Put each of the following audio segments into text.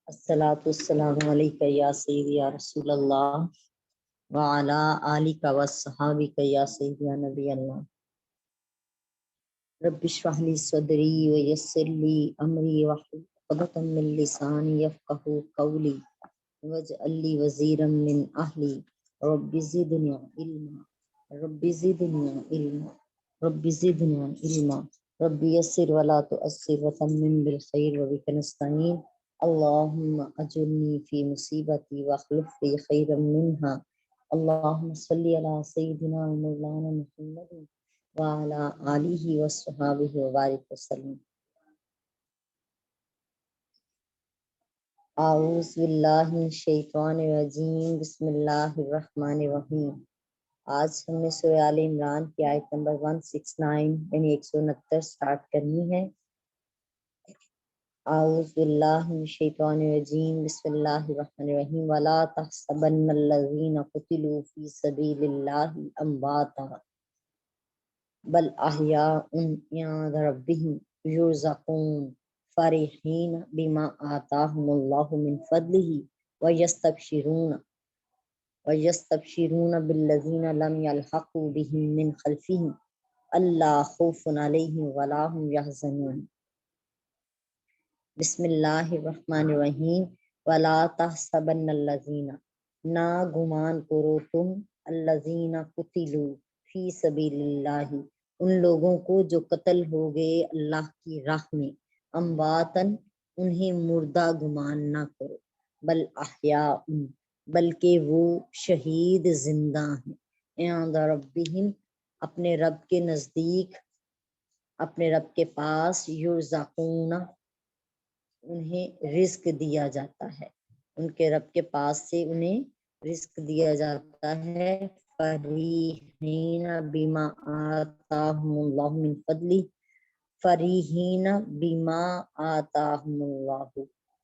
الصلاۃ والسلام علیکہ یا سیدی یا رسول اللہ وعلی آلک وصحابک یا سیدی یا نبی اللہ۔ رب اشرح لی صدری ویسر لی امری واحلل عقدۃ من لسانی یفقہوا قولی واجعل لی وزیرا من اہلی رب زدنی علما رب زدنی علما رب زدنی علما رب یسر ولا تعسر وتمم بالخیر وبک نستعین۔ اللہم اجرنی فی مصیبتی واخلف لی خیرا منہا۔ اللہم صلی علی سیدنا مولانا محمد وعلی آلہ وصحابہ وبارک وسلم۔ اعوذ باللہ من الشیطان الرجیم، بسم اللہ الرحمن الرحیم۔ آج ہم نے سورہ آل عمران کی آیت نمبر 169 یعنی 169 سٹارٹ کرنی ہے۔ اعوذ باللہ من الشیطان الرجیم، بسم اللہ الرحمن الرحیم۔ ولا تحسبن الذین قتلوا فی سبیل اللہ امواتا بل احیاء عند ربہم یرزقون فرحین بما آتاہم اللہ من فضلہ ویستبشرون بالذین لم یلحقوا بہم من خلفہم الا خوف علیہم ولا هم یحزنون۔ بسم اللہ الرحمن الرحیم۔ ولا تحسبن الذین، نہ گمان کرو تم، الذین قتلوا فی سبیل اللہ، ان لوگوں کو جو قتل ہو گئے اللہ کی راہ میں، امواتن، انہیں مردہ گمان نہ کرو، بل احیاء، بلکہ وہ شہید زندہ ہیں، عند ربہم، اپنے رب کے نزدیک، اپنے رب کے پاس، یرزقون، انہیں رزق دیا جاتا ہے، ان کے رب کے پاس سے انہیں رزق دیا جاتا ہے۔ فریحین بما آتاہم اللہ من فضلہ، فریحین بما آتاہم اللہ،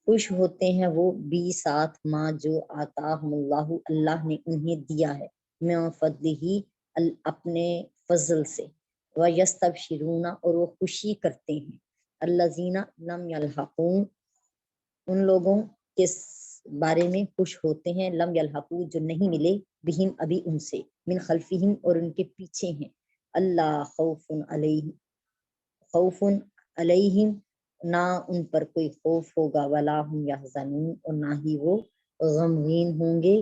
خوش ہوتے ہیں وہ بھی ساتھ ماں جو آتاہم اللہ، اللہ نے انہیں دیا ہے، من فضلہ، اپنے فضل سے، ویستبشرون، اور وہ خوشی کرتے ہیں، الذین لم یلحقون، ان لوگوں کے بارے میں خوش ہوتے ہیں، لم یلحقوا، جو نہیں ملے، بہم، ابھی ان سے، من خلفہم، اور ان کے پیچھے ہیں، اللہ خوف علیہم، نہ ان پر کوئی خوف ہوگا، ولا هم یحزنون، اور نہ ہی وہ غمگین ہوں گے۔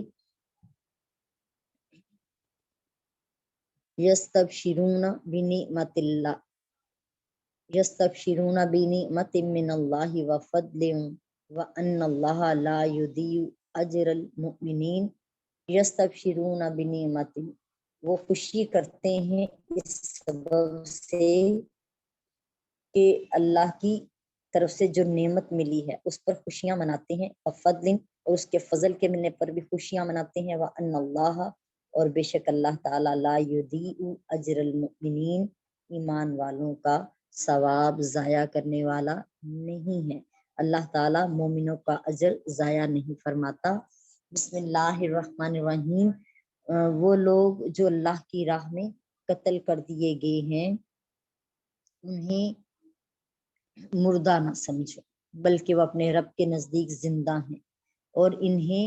یستبشرون بنعمت اللہ، یستبشرون بنعمت من اللہ وفضل وان اللہ لا یضیع اجر المؤمنین۔ یستبشرون بنعمت، وہ خوشی کرتے ہیں اس سبب سے کہ اللہ کی طرف سے جو نعمت ملی ہے اس پر خوشیاں مناتے ہیں، وفضل، اور اس کے فضل کے ملنے پر بھی خوشیاں مناتے ہیں، وان اللہ، اور بے شک اللہ تعالیٰ، لا یضیع اجر المؤمنین، ایمان والوں کا ثواب ضائع کرنے والا نہیں ہے، اللہ تعالیٰ مومنوں کا اجر ضائع نہیں فرماتا۔ بسم اللہ الرحمن الرحیم۔ وہ لوگ جو اللہ کی راہ میں قتل کر دیے گئے ہیں انہیں مردہ نہ سمجھو، بلکہ وہ اپنے رب کے نزدیک زندہ ہیں، اور انہیں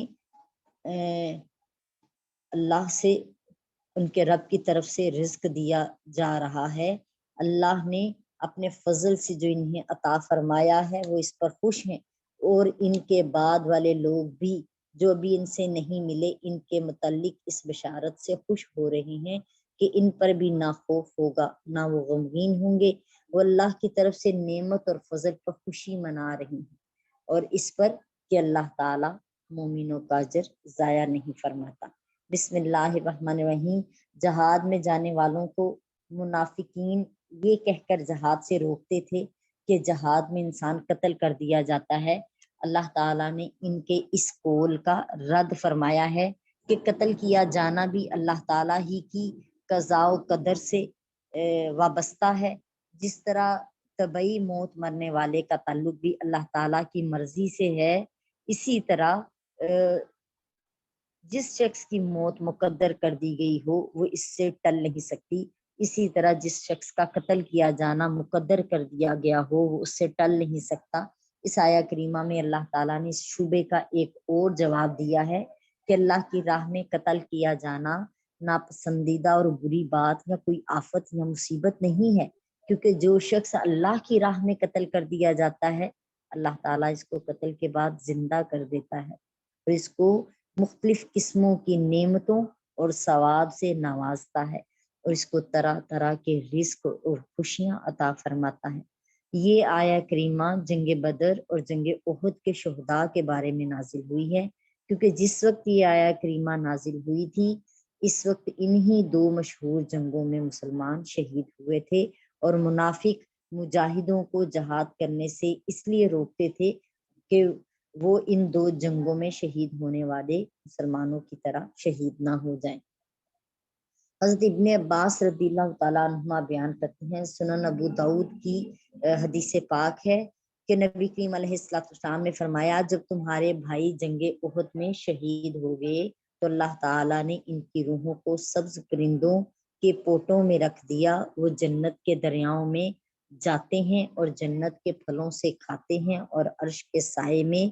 اللہ سے، ان کے رب کی طرف سے رزق دیا جا رہا ہے، اللہ نے اپنے فضل سے جو انہیں عطا فرمایا ہے وہ اس پر خوش ہیں، اور ان کے بعد والے لوگ بھی جو بھی ان سے نہیں ملے ان کے متعلق اس بشارت سے خوش ہو رہے ہیں کہ ان پر بھی نہ خوف ہوگا نہ وہ غمگین ہوں گے، وہ اللہ کی طرف سے نعمت اور فضل پر خوشی منا رہی ہیں، اور اس پر کہ اللہ تعالیٰ مومنوں کا اجر ضائع نہیں فرماتا۔ بسم اللہ الرحمن الرحیم۔ جہاد میں جانے والوں کو منافقین یہ کہہ کر جہاد سے روکتے تھے کہ جہاد میں انسان قتل کر دیا جاتا ہے، اللہ تعالیٰ نے ان کے اس قول کا رد فرمایا ہے کہ قتل کیا جانا بھی اللہ تعالیٰ ہی کی قضاء و قدر سے وابستہ ہے، جس طرح طبعی موت مرنے والے کا تعلق بھی اللہ تعالیٰ کی مرضی سے ہے، اسی طرح جس شخص کی موت مقدر کر دی گئی ہو وہ اس سے ٹل نہیں سکتی، اسی طرح جس شخص کا قتل کیا جانا مقدر کر دیا گیا ہو وہ اس سے ٹل نہیں سکتا۔ اس آیا کریمہ میں اللہ تعالیٰ نے اس شبے کا ایک اور جواب دیا ہے کہ اللہ کی راہ میں قتل کیا جانا ناپسندیدہ اور بری بات یا کوئی آفت یا مصیبت نہیں ہے، کیونکہ جو شخص اللہ کی راہ میں قتل کر دیا جاتا ہے اللہ تعالیٰ اس کو قتل کے بعد زندہ کر دیتا ہے اور اس کو مختلف قسموں کی نعمتوں اور ثواب سے نوازتا ہے اور اس کو طرح طرح کے رزق اور خوشیاں عطا فرماتا ہے۔ یہ آیا کریمہ جنگ بدر اور جنگ احد کے شہداء کے بارے میں نازل ہوئی ہے، کیونکہ جس وقت یہ آیا کریمہ نازل ہوئی تھی اس وقت انہی دو مشہور جنگوں میں مسلمان شہید ہوئے تھے اور منافق مجاہدوں کو جہاد کرنے سے اس لیے روکتے تھے کہ وہ ان دو جنگوں میں شہید ہونے والے مسلمانوں کی طرح شہید نہ ہو جائیں۔ حضرت ابن عباس رضی اللہ تعالیٰ عنہما بیان کرتے ہیں، سنن ابو داؤد کی حدیث پاک ہے کہ نبی کریم علیہ السلام نے فرمایا جب تمہارے بھائی جنگ احد میں شہید ہو گئے تو اللہ تعالیٰ نے ان کی روحوں کو سبز پرندوں کے پوٹوں میں رکھ دیا، وہ جنت کے دریاؤں میں جاتے ہیں اور جنت کے پھلوں سے کھاتے ہیں اور عرش کے سائے میں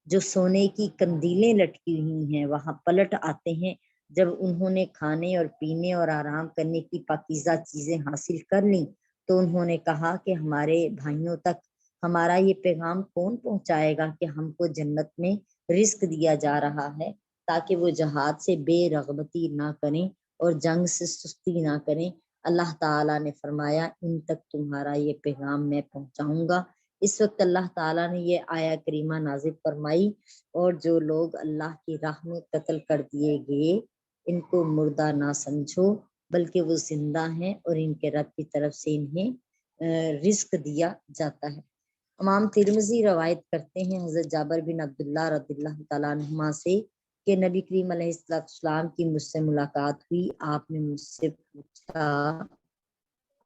جو سونے کی قندیلیں لٹکی ہوئی ہیں وہاں پلٹ آتے ہیں۔ جب انہوں نے کھانے اور پینے اور آرام کرنے کی پاکیزہ چیزیں حاصل کر لیں تو انہوں نے کہا کہ ہمارے بھائیوں تک ہمارا یہ پیغام کون پہنچائے گا کہ ہم کو جنت میں رزق دیا جا رہا ہے، تاکہ وہ جہاد سے بے رغبتی نہ کریں اور جنگ سے سستی نہ کریں۔ اللہ تعالیٰ نے فرمایا ان تک تمہارا یہ پیغام میں پہنچاؤں گا۔ اس وقت اللہ تعالیٰ نے یہ آیا کریمہ نازل فرمائی، اور جو لوگ اللہ کی راہ میں قتل کر دیے گئے ان کو مردہ نہ سمجھو بلکہ وہ زندہ ہیں اور ان کے رب کی طرف سے انہیں رزق دیا جاتا ہے۔ امام ترمذی روایت کرتے ہیں حضرت جابر بن عبداللہ رضی اللہ تعالیٰ عنہما سے کہ نبی کریم علیہ السلام کی مجھ سے ملاقات ہوئی، آپ نے مجھ سے پوچھا،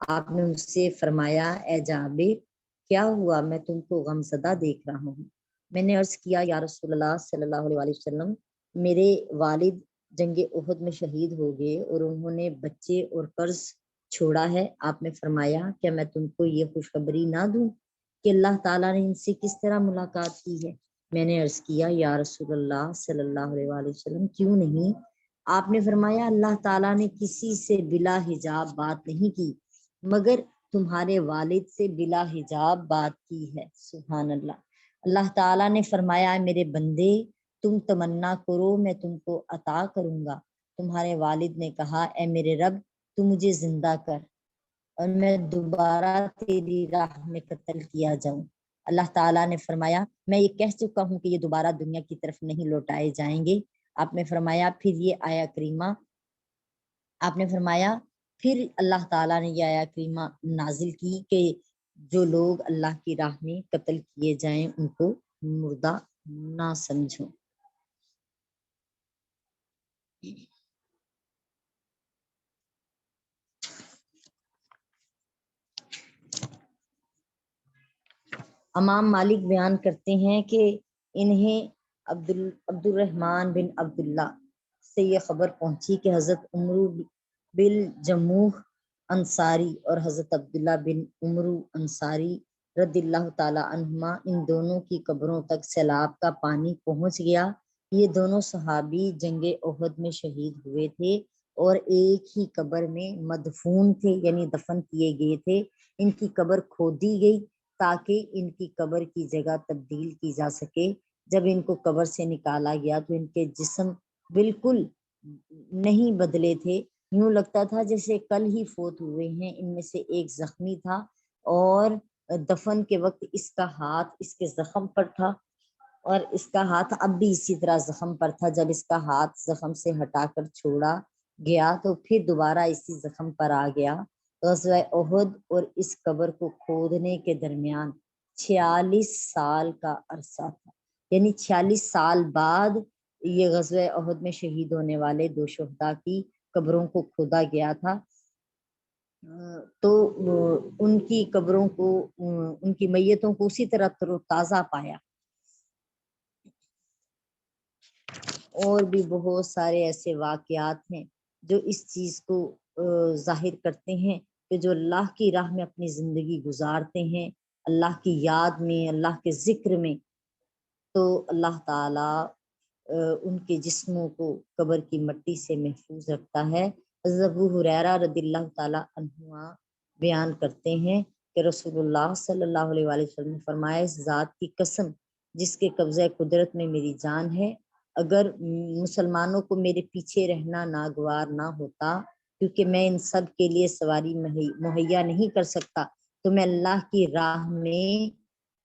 آپ نے مجھ سے فرمایا اے جابر کیا ہوا، میں تم کو غمزدہ دیکھ رہا ہوں۔ میں نے عرض کیا یا رسول اللہ صلی اللہ علیہ وسلم میرے والد جنگ احد میں شہید ہو گئے اور انہوں نے بچے اور قرض چھوڑا ہے۔ آپ نے فرمایا کیا میں تم کو یہ خوشخبری نہ دوں کہ اللہ تعالیٰ نے ان سے کس طرح ملاقات کی ہے؟ میں نے عرض کیا یا رسول اللہ صلی اللہ علیہ وسلم کیوں نہیں؟ آپ نے فرمایا اللہ تعالیٰ نے کسی سے بلا حجاب بات نہیں کی مگر تمہارے والد سے بلا حجاب بات کی ہے۔ سبحان اللہ۔ اللہ تعالیٰ نے فرمایا میرے بندے تم تمنا کرو میں تم کو عطا کروں گا۔ تمہارے والد نے کہا اے میرے رب تو مجھے زندہ کر اور میں دوبارہ تیری راہ میں قتل کیا جاؤں۔ اللہ تعالیٰ نے فرمایا میں یہ کہہ چکا ہوں کہ یہ دوبارہ دنیا کی طرف نہیں لوٹائے جائیں گے۔ آپ نے فرمایا پھر یہ آیا کریمہ، آپ نے فرمایا پھر اللہ تعالیٰ نے یہ آیا کریمہ نازل کی کہ جو لوگ اللہ کی راہ میں قتل کیے جائیں ان کو مردہ نہ سمجھو۔ امام مالک بیان کرتے ہیں کہ انہیں عبد الرحمن بن عبداللہ سے یہ خبر پہنچی کہ حضرت عمرو بالجموح انصاری اور حضرت عبداللہ بن عمرو انصاری رضی اللہ تعالی عنہما ان دونوں کی قبروں تک سیلاب کا پانی پہنچ گیا۔ یہ دونوں صحابی جنگ احد میں شہید ہوئے تھے اور ایک ہی قبر میں مدفون تھے، یعنی دفن کیے گئے تھے۔ ان کی قبر کھودی گئی تاکہ ان کی قبر کی جگہ تبدیل کی جا سکے۔ جب ان کو قبر سے نکالا گیا تو ان کے جسم بالکل نہیں بدلے تھے، یوں لگتا تھا جیسے کل ہی فوت ہوئے ہیں۔ ان میں سے ایک زخمی تھا اور دفن کے وقت اس کا ہاتھ اس کے زخم پر تھا اور اس کا ہاتھ اب بھی اسی طرح زخم پر تھا۔ جب اس کا ہاتھ زخم سے ہٹا کر چھوڑا گیا تو پھر دوبارہ اسی زخم پر آ گیا۔ غزوہ احد اور اس قبر کو کھودنے کے درمیان 46 سال کا عرصہ تھا، یعنی 46 سال بعد یہ غزوہ احد میں شہید ہونے والے دو شہداء کی قبروں کو کھودا گیا تھا۔ تو ان کی قبروں کو ان کی میتوں کو اسی طرح تر و تازہ پایا۔ اور بھی بہت سارے ایسے واقعات ہیں جو اس چیز کو ظاہر کرتے ہیں کہ جو اللہ کی راہ میں اپنی زندگی گزارتے ہیں اللہ کی یاد میں، اللہ کے ذکر میں، تو اللہ تعالیٰ ان کے جسموں کو قبر کی مٹی سے محفوظ رکھتا ہے۔ حضرت ابو ہریرہ رضی اللہ تعالیٰ عنہ بیان کرتے ہیں کہ رسول اللہ صلی اللہ علیہ وآلہ وسلم نے فرمایا، اس ذات کی قسم جس کے قبضہ قدرت میں میری جان ہے، اگر مسلمانوں کو میرے پیچھے رہنا ناگوار نہ ہوتا، کیونکہ میں ان سب کے لیے سواری مہیا نہیں کر سکتا، تو میں اللہ کی راہ میں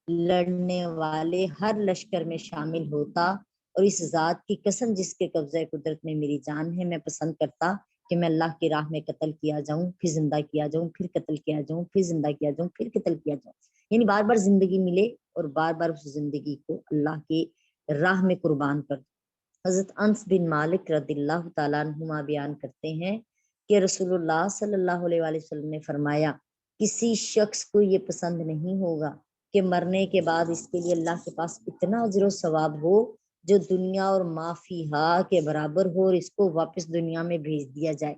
لڑنے والے ہر لشکر میں شامل ہوتا، اور اس ذات کی قسم جس کے قبضہ قدرت میں میری جان ہے، میں پسند کرتا کہ میں اللہ کی راہ میں قتل کیا جاؤں، پھر زندہ کیا جاؤں، پھر قتل کیا جاؤں، پھر زندہ کیا جاؤں، پھر قتل کیا جاؤں، یعنی بار بار زندگی ملے اور بار بار اس زندگی کو اللہ کی راہ میں قربان کر دوں۔ حضرت انس بن مالک رضی اللہ تعالیٰ عنہما بیان کرتے ہیں کہ رسول اللہ صلی اللہ علیہ وآلہ وسلم نے فرمایا، کسی شخص کو یہ پسند نہیں ہوگا کہ مرنے کے بعد اس کے لیے اللہ کے پاس اتنا اجر و ثواب ہو جو دنیا اور ما فیہا کے برابر ہو، اور اس کو واپس دنیا میں بھیج دیا جائے،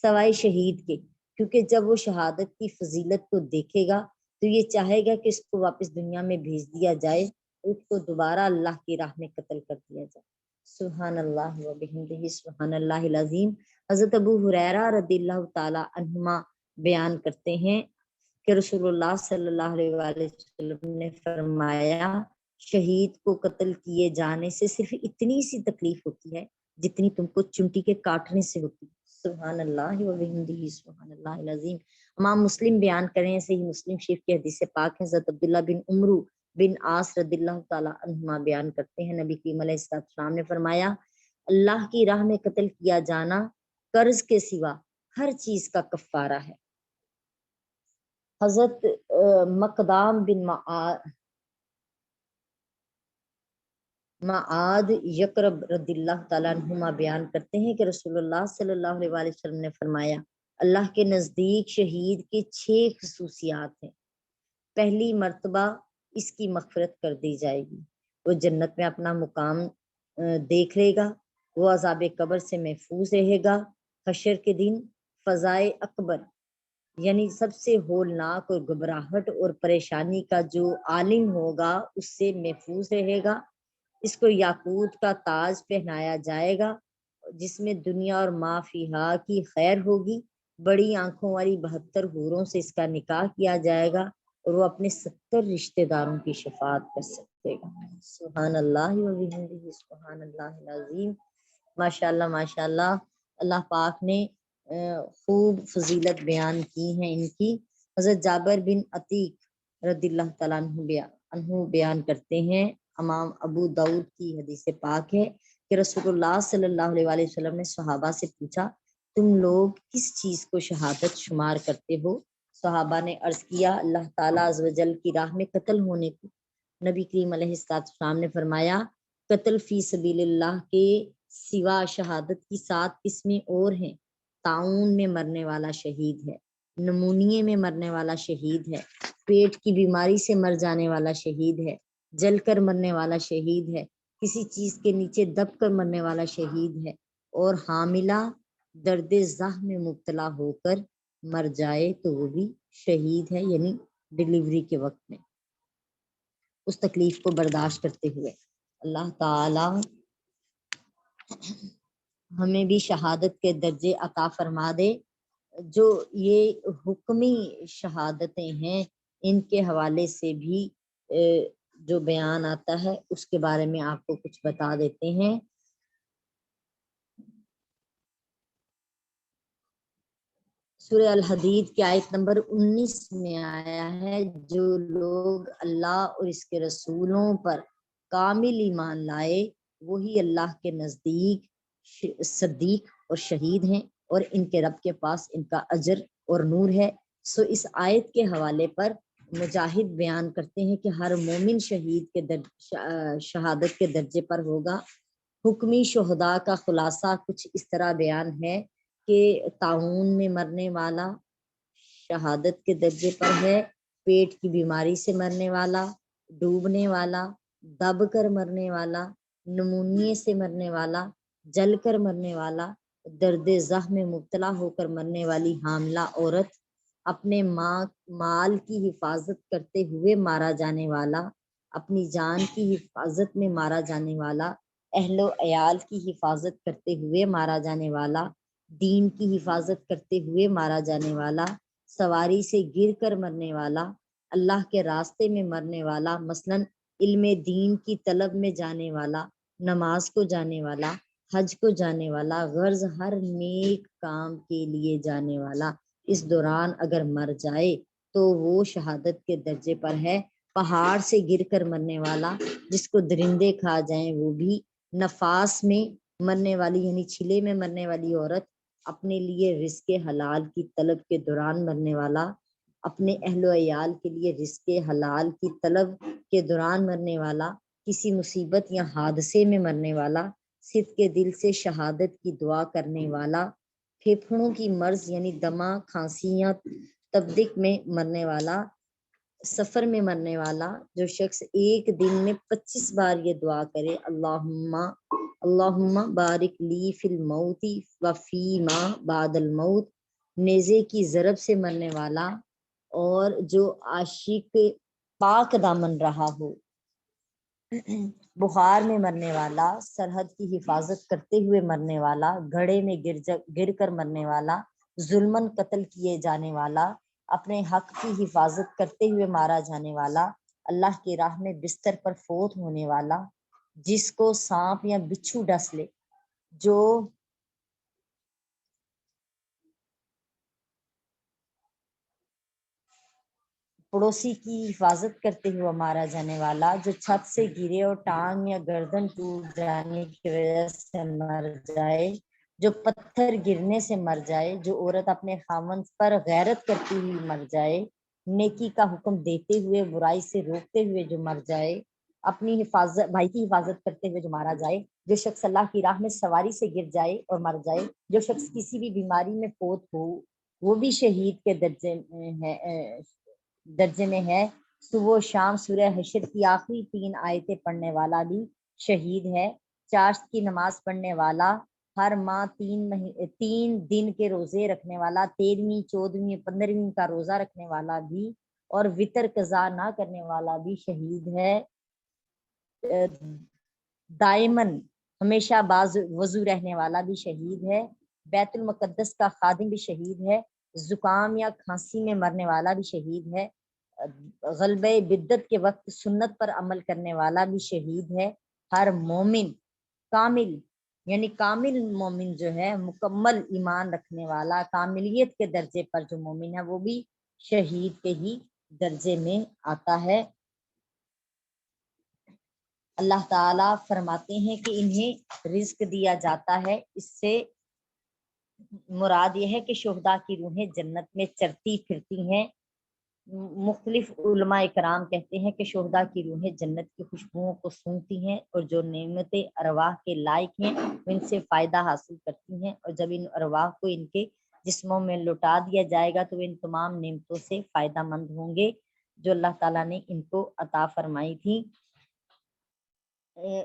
سوائے شہید کے، کیونکہ جب وہ شہادت کی فضیلت کو دیکھے گا تو یہ چاہے گا کہ اس کو واپس دنیا میں بھیج دیا جائے، اس کو دوبارہ اللہ کی راہ میں قتل کر دیا جائے۔ سبحان اللہ و بحمدہ سبحان اللہ العظیم۔ حضرت ابو ہریرہ رضی اللہ تعالیٰ عنہما بیان کرتے ہیں کہ رسول اللہ صلی اللہ علیہ وآلہ وسلم نے فرمایا، شہید کو قتل کیے جانے سے صرف اتنی سی تکلیف ہوتی ہے جتنی تم کو چنٹی کے کاٹنے سے ہوتی۔ سبحان اللہ و بحمدہ سبحان اللہ العظیم۔ امام مسلم بیان کریں، صحیح مسلم شریف کی حدیث پاک ہے، حضرت عبداللہ بن عمرو بن عاص رضی اللہ تعالیٰ عنہما بیان کرتے ہیں، نبی کریم علیہ السلام نے فرمایا، اللہ کی راہ میں قتل کیا جانا قرض کے سوا ہر چیز کا کفارہ ہے۔ حضرت مقدام بن معاد یقرب رضی اللہ تعالیٰ عنہما بیان کرتے ہیں کہ رسول اللہ صلی اللہ علیہ وآلہ وسلم نے فرمایا، اللہ کے نزدیک شہید کے 6 خصوصیات ہیں۔ پہلی مرتبہ اس کی مغفرت کر دی جائے گی، وہ جنت میں اپنا مقام دیکھ لے گا، وہ عذاب قبر سے محفوظ رہے گا، حشر کے دن فضائے اکبر یعنی سب سے ہولناک اور گھبراہٹ اور پریشانی کا جو عالم ہوگا اس سے محفوظ رہے گا، اس کو یاقوت کا تاج پہنایا جائے گا جس میں دنیا اور ما فیہا کی خیر ہوگی، بڑی آنکھوں والی 72 حوروں سے اس کا نکاح کیا جائے گا، اور وہ اپنے 70 رشتہ داروں کی شفاعت کر سکے گا۔ سبحان اللہ و بحمدہ سبحان اللہ العظیم۔ ماشاءاللہ ماشاءاللہ، اللہ پاک نے خوب فضیلت بیان کی ہیں ان کی۔ حضرت جابر بن عتیق رضی اللہ تعالیٰ عنہ بیان کرتے ہیں، امام ابو داؤد کی حدیث پاک ہے کہ رسول اللہ صلی اللہ علیہ وآلہ وسلم نے صحابہ سے پوچھا، تم لوگ کس چیز کو شہادت شمار کرتے ہو؟ صحابہ نے عرض کیا، اللہ تعالیٰ عز و جل کی راہ میں قتل ہونے کو۔ نبی کریم علیہ السلام نے فرمایا، قتل فی سبیل اللہ کے سوا شہادت کی 7 قسمیں اور ہیں۔ طاعون میں مرنے والا شہید ہے، نمونیے میں مرنے والا شہید ہے، پیٹ کی بیماری سے مر جانے والا شہید ہے، جل کر مرنے والا شہید ہے، کسی چیز کے نیچے دب کر مرنے والا شہید ہے، اور حاملہ درد زخم میں مبتلا ہو کر مر جائے تو وہ بھی شہید ہے، یعنی ڈیلیوری کے وقت میں اس تکلیف کو برداشت کرتے ہوئے۔ اللہ تعالی ہمیں بھی شہادت کے درجے عطا فرما دے۔ جو یہ حکمی شہادتیں ہیں ان کے حوالے سے بھی جو بیان آتا ہے اس کے بارے میں آپ کو کچھ بتا دیتے ہیں۔ سورہ الحدید کی آیت نمبر 19 میں آیا ہے، جو لوگ اللہ اور اس کے رسولوں پر کامل ایمان لائے وہی اللہ کے نزدیک صدیق اور شہید ہیں، اور ان کے رب کے پاس ان کا اجر اور نور ہے۔ سو اس آیت کے حوالے پر مجاہد بیان کرتے ہیں کہ ہر مومن شہید کے شہادت کے درجے پر ہوگا۔ حکمی شہداء کا خلاصہ کچھ اس طرح بیان ہے کہ طاعون میں مرنے والا شہادت کے درجے پر ہے، پیٹ کی بیماری سے مرنے والا، ڈوبنے والا، دب کر مرنے والا، نمونیے سے مرنے والا، جل کر مرنے والا، درد زخم میں مبتلا ہو کر مرنے والی حاملہ عورت، اپنے مال کی حفاظت کرتے ہوئے مارا جانے والا، اپنی جان کی حفاظت میں مارا جانے والا، اہل و عیال کی حفاظت کرتے ہوئے مارا جانے والا، دین کی حفاظت کرتے ہوئے مارا جانے والا، سواری سے گر کر مرنے والا، اللہ کے راستے میں مرنے والا، مثلاً علم دین کی طلب میں جانے والا، نماز کو جانے والا، حج کو جانے والا، غرض ہر نیک کام کے لیے جانے والا اس دوران اگر مر جائے تو وہ شہادت کے درجے پر ہے۔ پہاڑ سے گر کر مرنے والا، جس کو درندے کھا جائیں وہ بھی، نفاس میں مرنے والی یعنی چھلے میں مرنے والی عورت، اپنے لیے رزق حلال کی طلب کے دوران مرنے والا، اپنے اہل و عیال کے لیے رزق حلال کی طلب کے دوران مرنے والا، کسی مصیبت یا حادثے میں مرنے والا، صدق کے دل سے شہادت کی دعا کرنے والا، پھیپھڑوں کی مرض یعنی دمہ، کھانسی یا تبدک میں مرنے والا، سفر میں مرنے والا، جو شخص ایک دن میں 25 بار یہ دعا کرے، اللہم بارک لی فی الموت و فی ما بعد الموت، نیزے کی ضرب سے مرنے والا، اور جو عاشق پاک دامن رہا ہو، بخار میں مرنے والا، سرحد کی حفاظت کرتے ہوئے مرنے والا، گھڑے میں گر کر مرنے والا، ظلمن قتل کیے جانے والا، اپنے حق کی حفاظت کرتے ہوئے مارا جانے والا، اللہ کی راہ میں بستر پر فوت ہونے والا، جس کو سانپ یا بچھو ڈس لے، جو پڑوسی کی حفاظت کرتے ہوئے مارا جانے والا، جو چھت سے گرے اور ٹانگ یا گردن ٹوٹ جانے کی وجہ سے مر جائے، جو پتھر گرنے سے مر جائے، جو عورت اپنے خاوند پر غیرت کرتی ہوئی مر جائے، نیکی کا حکم دیتے ہوئے برائی سے روکتے ہوئے جو مر جائے، اپنی حفاظت بھائی کی حفاظت کرتے ہوئے جو مارا جائے، جو شخص اللہ کی راہ میں سواری سے گر جائے اور مر جائے، جو شخص کسی بھی بیماری میں فوت ہو وہ بھی شہید کے درجے میں ہے۔ صبح و شام سورہ حشر کی آخری 3 آیتیں پڑھنے والا بھی شہید ہے۔ چاشت کی نماز پڑھنے والا، ہر ماہ 3 دن کے روزے رکھنے والا، 13ویں 14ویں 15ویں کا روزہ رکھنے والا بھی، اور وطر قضا نہ کرنے والا بھی شہید ہے۔ دائمن ہمیشہ باز وضو رہنے والا بھی شہید ہے۔ بیت المقدس کا خادم بھی شہید ہے۔ زکام یا کھانسی میں مرنے والا بھی شہید ہے۔ غلبہ بدت کے وقت سنت پر عمل کرنے والا بھی شہید ہے۔ ہر مومن کامل یعنی کامل مومن جو ہے، مکمل ایمان رکھنے والا، کاملیت کے درجے پر جو مومن ہے وہ بھی شہید کے ہی درجے میں آتا ہے۔ اللہ تعالیٰ فرماتے ہیں کہ انہیں رزق دیا جاتا ہے، اس سے مراد یہ ہے کہ شہداء کی روحیں جنت میں چرتی پھرتی ہیں۔ مختلف علماء کرام کہتے ہیں کہ شہداء کی روحیں جنت کی خوشبوؤں کو سونگتی ہیں، اور جو نعمت ارواح کے لائق ہیں وہ ان سے فائدہ حاصل کرتی ہیں، اور جب ان ارواح کو ان کے جسموں میں لوٹا دیا جائے گا تو وہ ان تمام نعمتوں سے فائدہ مند ہوں گے جو اللہ تعالیٰ نے ان کو عطا فرمائی تھی۔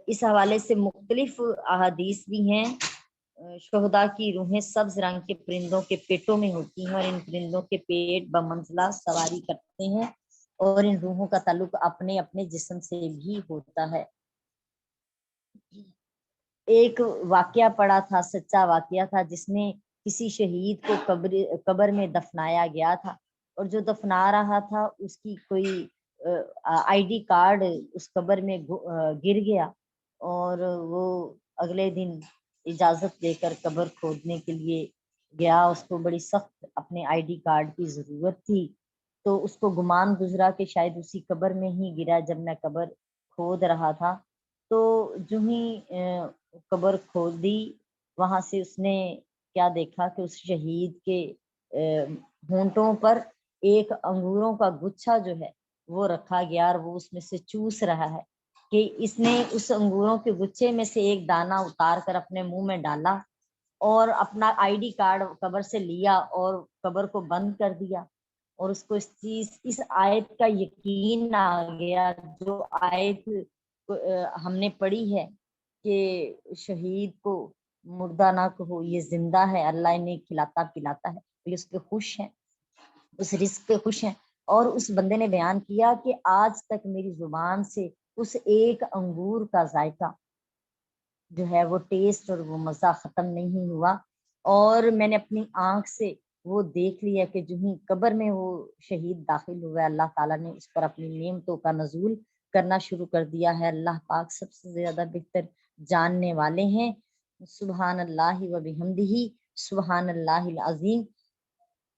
اس حوالے سے مختلف احادیث بھی ہیں۔ شہداء کی روحیں سبز رنگ کے پرندوں کے پیٹوں میں ہوتی ہیں، اور ان پرندوں کے پیٹ بمنزلہ سواری کرتے ہیں، اور ان روحوں کا تعلق اپنے اپنے جسم سے بھی ہوتا ہے۔ ایک واقعہ پڑا تھا، سچا واقعہ تھا، جس میں کسی شہید کو قبر میں دفنایا گیا تھا، اور جو دفنا رہا تھا اس کی کوئی آئی ڈی کارڈ اس قبر میں گر گیا، اور وہ اگلے دن اجازت لے کر قبر کھودنے کے لیے گیا۔ اس کو بڑی سخت اپنے آئی ڈی کارڈ کی ضرورت تھی، تو اس کو گمان گزرا کہ شاید اسی قبر میں ہی گرا جب میں قبر کھود رہا تھا۔ تو جو ہی قبر کھود دی، وہاں سے اس نے کیا دیکھا کہ اس شہید کے ہونٹوں پر ایک انگوروں کا گچھا جو ہے وہ رکھا گیا، اور وہ اس میں سے چوس رہا ہے کہ اس نے اس انگوروں کے گچھے میں سے ایک دانہ اتار کر اپنے منہ میں ڈالا، اور اپنا آئی ڈی کارڈ قبر سے لیا اور قبر کو بند کر دیا، اور اس کو اس آیت کا یقین آ گیا، جو آیت ہم نے پڑھی ہے کہ شہید کو مردہ نہ کہو، یہ زندہ ہے، اللہ انہیں کھلاتا پلاتا ہے، یہ اس پہ خوش ہیں۔ اس رزق پہ خوش ہیں۔ اور اس بندے نے بیان کیا کہ آج تک میری زبان سے اس ایک انگور کا ذائقہ جو ہے وہ ٹیسٹ اور وہ مزہ ختم نہیں ہوا، اور میں نے اپنی آنکھ سے وہ دیکھ لیا کہ جو ہی قبر میں وہ شہید داخل ہوا، اللہ تعالیٰ نے اس پر اپنی نعمتوں کا نزول کرنا شروع کر دیا ہے۔ اللہ پاک سب سے زیادہ بہتر جاننے والے ہیں۔ سبحان اللہ و بحمدہ، سبحان اللہ العظیم۔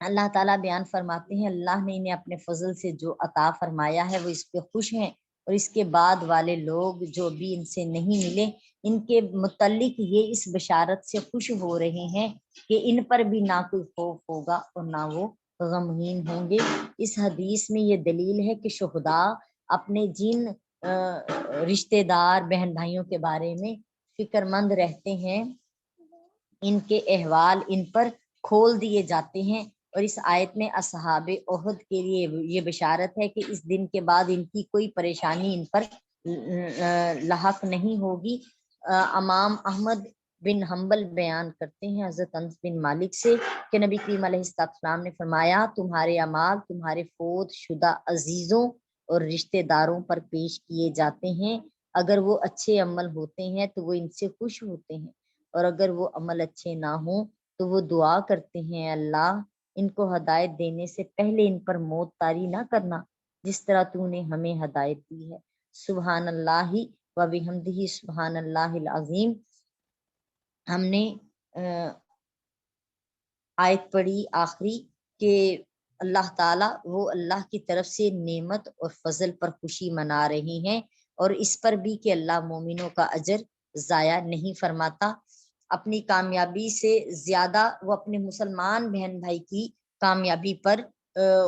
اللہ تعالیٰ بیان فرماتے ہیں اللہ نے انہیں اپنے فضل سے جو عطا فرمایا ہے وہ اس پہ خوش ہیں، اور اس کے بعد والے لوگ جو بھی ان سے نہیں ملے ان کے متعلق یہ اس بشارت سے خوش ہو رہے ہیں کہ ان پر بھی نہ کوئی خوف ہوگا اور نہ وہ غمگین ہوں گے۔ اس حدیث میں یہ دلیل ہے کہ شہداء اپنے جن رشتہ دار بہن بھائیوں کے بارے میں فکر مند رہتے ہیں، ان کے احوال ان پر کھول دیے جاتے ہیں۔ اور اس آیت میں اصحاب احد کے لیے یہ بشارت ہے کہ اس دن کے بعد ان کی کوئی پریشانی ان پر لاحق نہیں ہوگی۔ امام احمد بن حنبل بیان کرتے ہیں حضرت انس بن مالک سے کہ نبی کریم علیہ السلام نے فرمایا تمہارے اعمال تمہارے فوت شدہ عزیزوں اور رشتہ داروں پر پیش کیے جاتے ہیں، اگر وہ اچھے عمل ہوتے ہیں تو وہ ان سے خوش ہوتے ہیں، اور اگر وہ عمل اچھے نہ ہوں تو وہ دعا کرتے ہیں اللہ ان کو ہدایت دینے سے پہلے ان پر موت طاری نہ کرنا جس طرح تو نے ہمیں ہدایت دی ہے۔ سبحان اللہ و بحمدہ، سبحان اللہ العظیم۔ ہم نے آیت پڑھی آخری کہ اللہ تعالیٰ وہ اللہ کی طرف سے نعمت اور فضل پر خوشی منا رہے ہیں، اور اس پر بھی کہ اللہ مومنوں کا اجر ضائع نہیں فرماتا۔ اپنی کامیابی سے زیادہ وہ اپنے مسلمان بہن بھائی کی کامیابی پر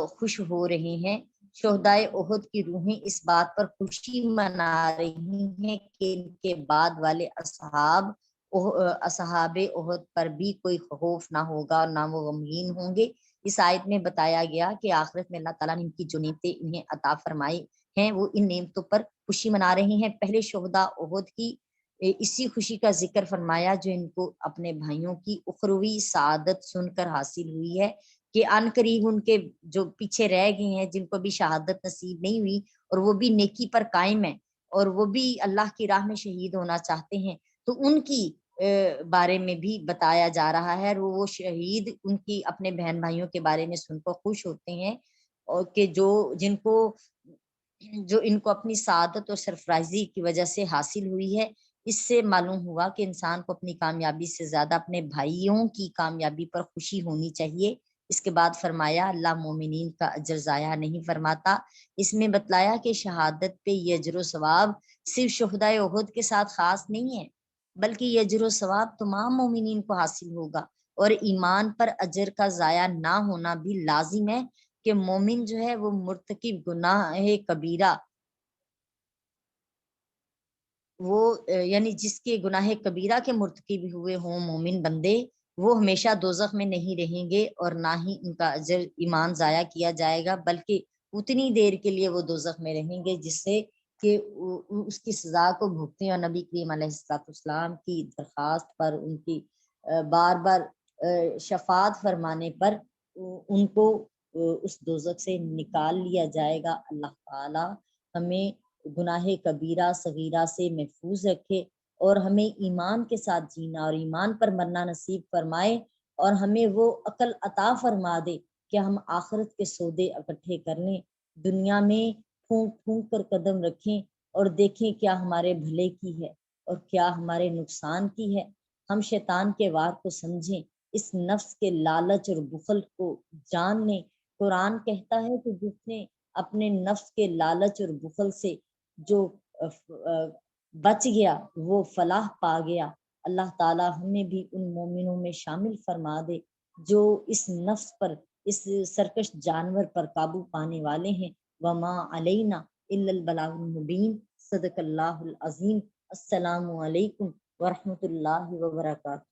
خوش ہو رہے ہیں۔ شہدائے احد کی روحیں اس بات پر خوشی منا رہی ہیں کہ ان کے بعد والے اصحاب احد پر بھی کوئی خوف نہ ہوگا اور نہ وہ غمگین ہوں گے۔ اس آیت میں بتایا گیا کہ آخرت میں اللہ تعالیٰ نے ان کی جو نعمتیں انہیں عطا فرمائی ہیں وہ ان نعمتوں پر خوشی منا رہے ہیں۔ پہلے شہداء احد کی اسی خوشی کا ذکر فرمایا جو ان کو اپنے بھائیوں کی اخروی سعادت سن کر حاصل ہوئی ہے، کہ ان قریب ان کے جو پیچھے رہ گئے ہیں جن کو بھی شہادت نصیب نہیں ہوئی اور وہ بھی نیکی پر قائم ہیں اور وہ بھی اللہ کی راہ میں شہید ہونا چاہتے ہیں، تو ان کی بارے میں بھی بتایا جا رہا ہے، اور وہ شہید ان کی اپنے بہن بھائیوں کے بارے میں سن کر خوش ہوتے ہیں، اور کہ جو ان کو اپنی سعادت اور سرفرازی کی وجہ سے حاصل ہوئی ہے۔ اس سے معلوم ہوا کہ انسان کو اپنی کامیابی سے زیادہ اپنے بھائیوں کی کامیابی پر خوشی ہونی چاہیے۔ اس کے بعد فرمایا اللہ مومنین کا اجر ضائع نہیں فرماتا۔ اس میں بتلایا کہ شہادت پہ یہ اجر و ثواب صرف شہدائے احد کے ساتھ خاص نہیں ہے، بلکہ یہ اجر و ثواب تمام مومنین کو حاصل ہوگا، اور ایمان پر اجر کا ضائع نہ ہونا بھی لازم ہے کہ مومن جو ہے وہ مرتکب گناہ کبیرہ وہ یعنی جس کے گناہ کبیرہ کے مرتکب ہوئے ہوں مومن بندے، وہ ہمیشہ دوزخ میں نہیں رہیں گے، اور نہ ہی ان کا اجر ایمان ضائع کیا جائے گا، بلکہ اتنی دیر کے لیے وہ دوزخ میں رہیں گے جس سے کہ اس کی سزا کو بھگتیں، اور نبی کریم علیہ السلام کی درخواست پر ان کی بار بار شفاعت فرمانے پر ان کو اس دوزخ سے نکال لیا جائے گا۔ اللہ تعالی ہمیں گناہ کبیرہ صغیرہ سے محفوظ رکھے، اور ہمیں ایمان کے ساتھ جینا اور ایمان پر مرنا نصیب فرمائے، اور ہمیں وہ عقل عطا فرما دے کہ ہم آخرت کے سودے اکٹھے کر لیں، دنیا میں پھونک پھونک کر قدم رکھیں اور دیکھیں کیا ہمارے بھلے کی ہے اور کیا ہمارے نقصان کی ہے۔ ہم شیطان کے وار کو سمجھیں، اس نفس کے لالچ اور بخل کو جان لیں۔ قرآن کہتا ہے کہ جس نے اپنے نفس کے لالچ اور بخل سے جو بچ گیا وہ فلاح پا گیا۔ اللہ تعالی ہمیں بھی ان مومنوں میں شامل فرما دے جو اس نفس پر، اس سرکش جانور پر قابو پانے والے ہیں۔ وما علینا الا البلاغ المبین۔ صدق اللہ العظیم۔ السلام علیکم ورحمۃ اللہ وبرکاتہ۔